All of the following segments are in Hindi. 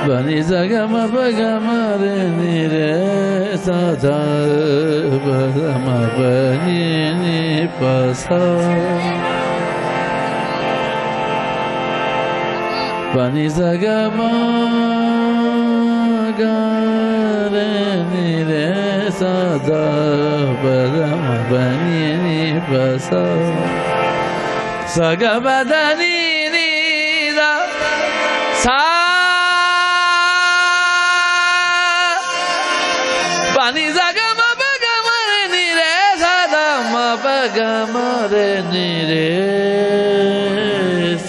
Bani zagama bagama re ni re sa sa bagama bani ni pa sa Bani zagama ga re ni re sa sa bagama bani ni pa sa Sagama dani ni da sa Bani zagama bagama re ni re sa da ma bagama re ni re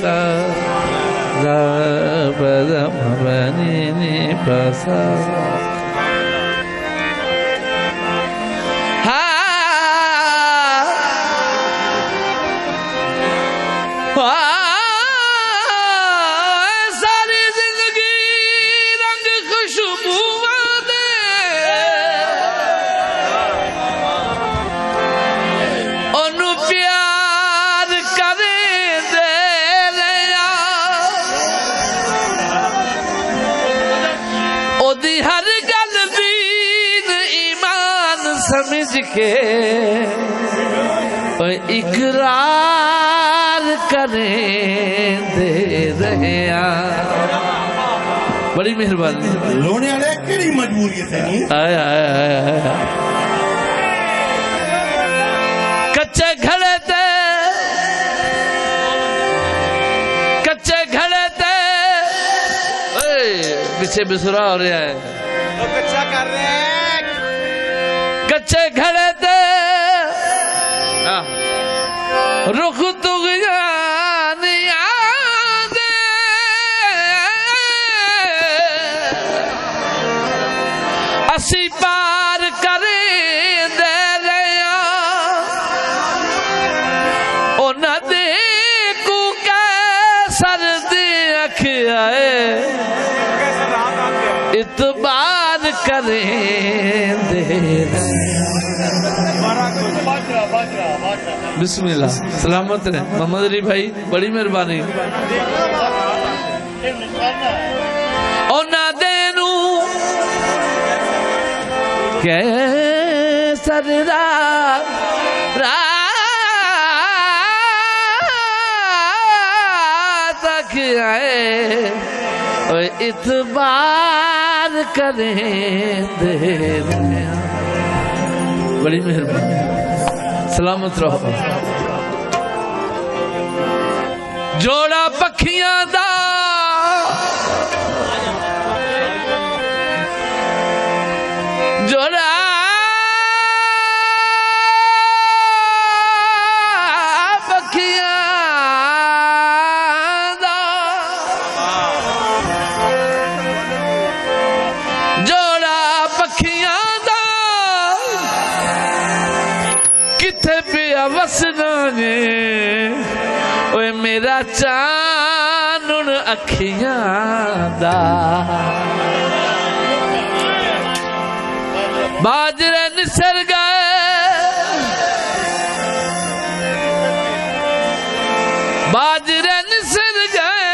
sa da bagama bani ni pa sa ha सारी जिंदगी रंग खुशबू समझ के इकरार करें दे रहे बड़ी मेहरबानी लोने वाले केड़ी मजबूरी है तेरी आया कच्चे घड़े ते पीछे बिसुरा हो रहा है तो कच्चा कर रहे हैं कच्चे घड़े ते रुख तुगया दे असी पार करे दे रहे ओ न दे को कैसर दे अखियाए इतबार करें दे बिस्मिल्लाह सलामत रहे मोहम्मद अली भाई बड़ी मेहरबानी ओ ना देनू के सरदा रात तक आए इतबार करें दे बड़ी मेहरबानी सलामत रहो जोड़ा पखियां दा जोड़ा पखियां दा जोड़ा पखियां दा किथे पिया वसना ने ओए मेरा चानन अखियां दा बाजरे निसर गए बाजरे निसर गए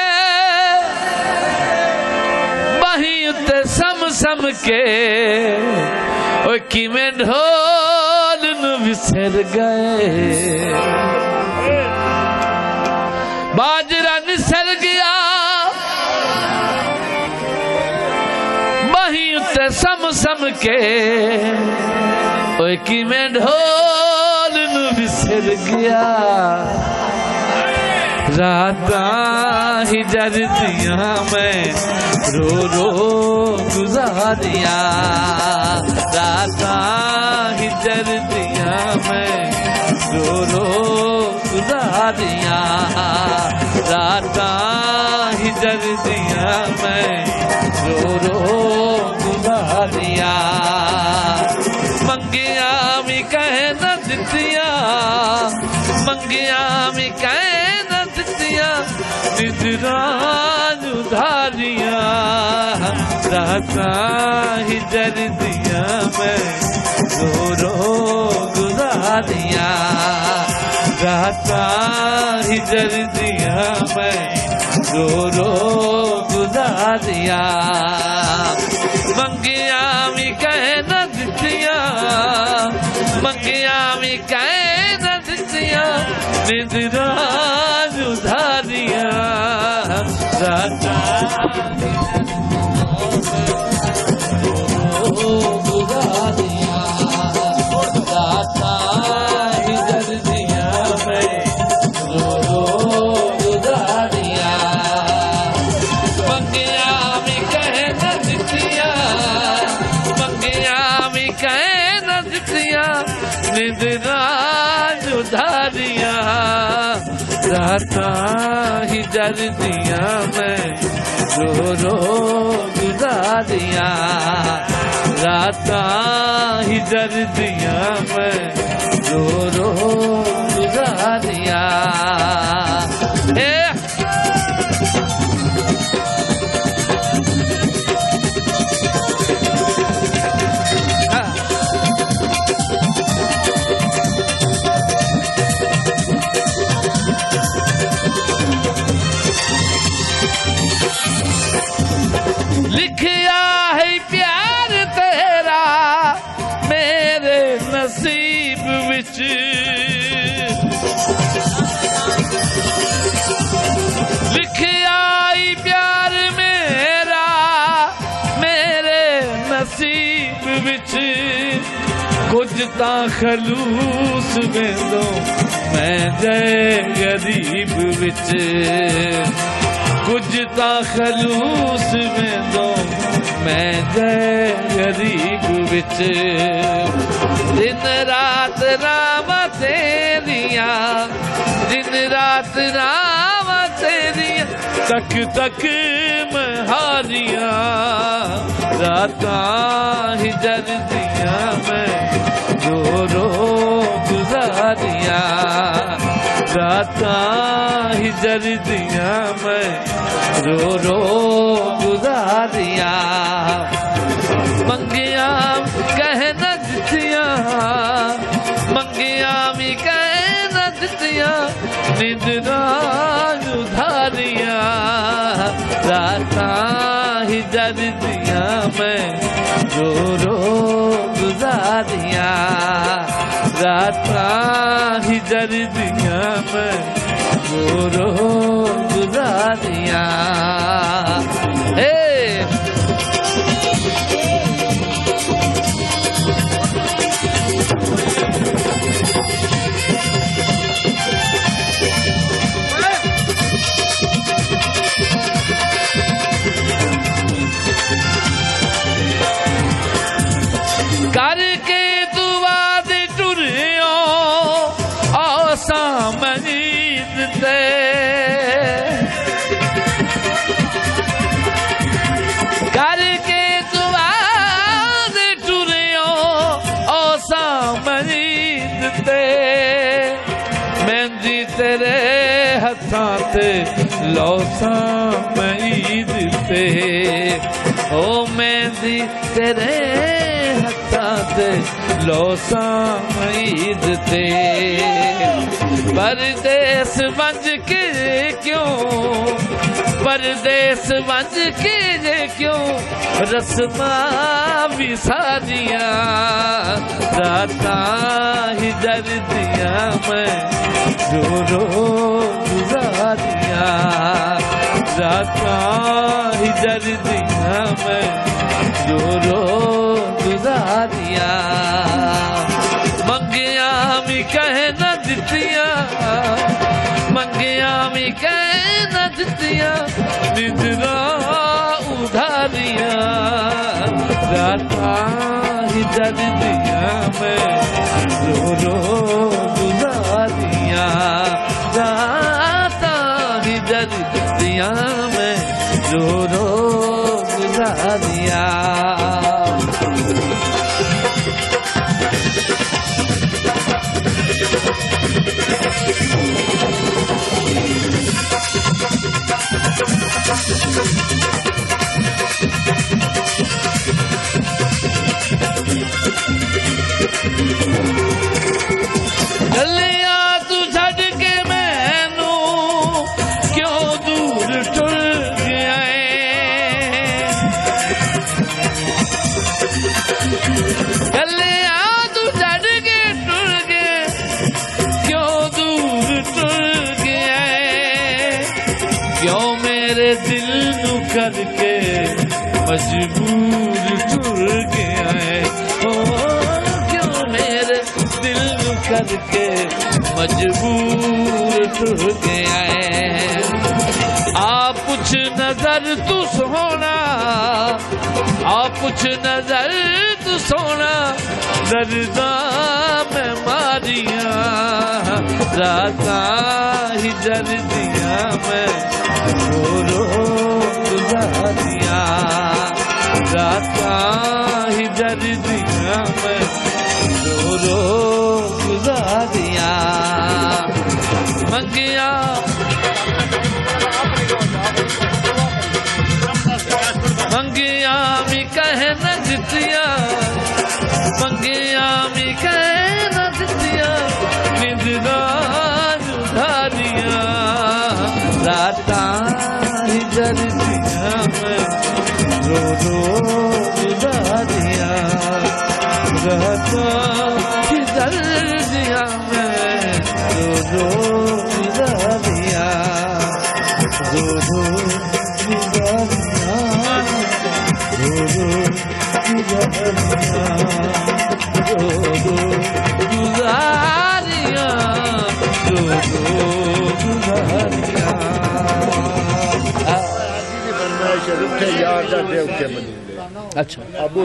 बही उत्ते सम सम के ओए किवें ढोल नु विसर गए बाजरा निसर गया सम के ओए कि मैं ढोल नू बिसर गया रातां ही जरदियां मैं रो रो गुजारिया रातां ही जरदियां मैं रो रो गुजारिया रातां ही जरदियां मैं रो रो गुजारिया मंगिया मी कह न दितिया मंगिया मी कह न दितिया निजरान उधारिया रातां ही जरदियां मैं रो रो गुजारिया रातां ही जरदियां मैं रो रो गुजारिया मंगिया मी कह न दितिया मंगिया मी कह न दितिया निजरान उधारिया रातां गुजारिया रातां ही जरदियां मैं रो रो गुजारिया मंगिया मी कह न दितिया मंगिया मी कह न दितिया निजरान उधारिया रातां ही जरदियां मैं रो रो गुजारिया रातां ही जरदियां मैं रो रो गुजारिया लिखिया है प्यार तेरा मेरे नसीब विच लिखिया है प्यार मेरा मेरे नसीब विच कुछ तां खलूस वेंदो मैं जय गरीब विच कुछ तां खलूस वेंदो मैं जय गरीब विच दिन रात रावा तेरिया दिन रात रावा तेरिया तक तक मैं हारिया रातां ही जरदियां मैं रो रो गुजारिया रातां ही जरदियां मैं रो रो गुजारिया मंगिया कह न दितिया मंगिया मी कह न दितिया निजरान उधारिया रातां ही जरदियां मैं रो रो गुजारिया रातां ही जरदियां मैं रो रो गुजारिया करके दुआ दे टुरियो आसा मनीद ते करके दुआ दे टुरियो आसा मनीद ते मेहंदी तेरे हथां ते लौसा मईद ते ओ मेहंदी तेरे हथां ते लौसा मईद ते परदेस वंज के क्यों परदेस वंज के क्यों रस्मा भी सारिया रातां ही जरदियां मैं रो रो गुजारिया रातां ही जरदियां मैं रो रो दिया मंगिया मी कह न दितिया मंगिया मी कह न दितिया निजरा उधारिया राता ही जद दिया मैं रो रो गुजारिया राता ही जद दिया मैं रो रो गुजारिया गलिया तू छड़ के मैनू क्यों दूर टुर गया गलिया तू छड़ के टुर गए क्यों दूर टुर गया क्यों मेरे दिल नू करके मजबूर टुर गया ओ क्यों मेरे दिल नू करके मजबूर टुर गया आप कुछ नजर तू सोना आप कुछ नजर तू सोना दर्दा में मारिया राता ही जर दिया मैं रो रो गुजारिया राता ही जर दिया मैं रो रो गुजारिया मंगिया मंगिया मी कह न दितिया मंगिया मी कह न दितिया निंदगार उधारिया राता ही जर दिया मैं रो रो गुजारिया राता ही जर दिया मैं रो रो गुजारिया रो रो गुजारिया रो रो गुजारिया रो रो गुजारिया रो रो गुजारिया यार दा देव के मनी अच्छा